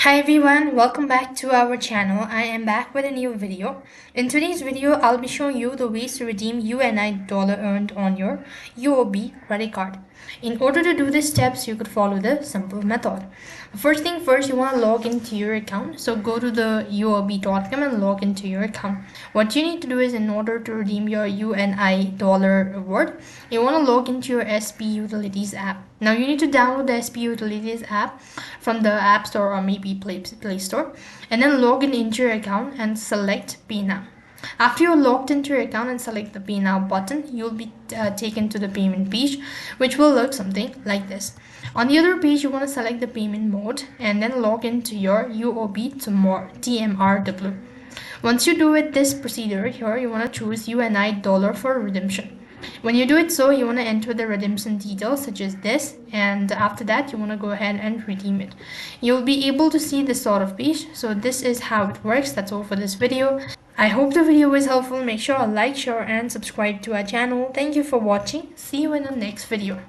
Hi everyone, welcome back to our channel. I am back with a new video. In today's video, I'll be showing you the ways to redeem UNI dollar earned on your UOB credit card. In order to do these steps, you could follow the simple method. First thing first, you want to log into your account. So go to the uob.com and log into your account. What you need to do is, in order to redeem your UNI dollar reward, you want to log into your SP Utilities app. Now you need to download the SP Utilities app from the App Store or maybe Play Store, and then log in into your account and select Pay Now. After you're logged into your account and select the Pay Now button, you'll be taken to the payment page, which will look something like this. On the other page, you want to select the payment mode and then log into your UOB TMRW. Once you do it, this procedure here, you want to choose UNI dollar for redemption. When you do it so, you want to enter the redemption details such as this, and after that you want to go ahead and redeem it. You'll be able to see this sort of page. So this is how it works. That's all for this video. I hope the video was helpful. Make sure to like, share and subscribe to our channel. Thank you for watching. See you in the next video.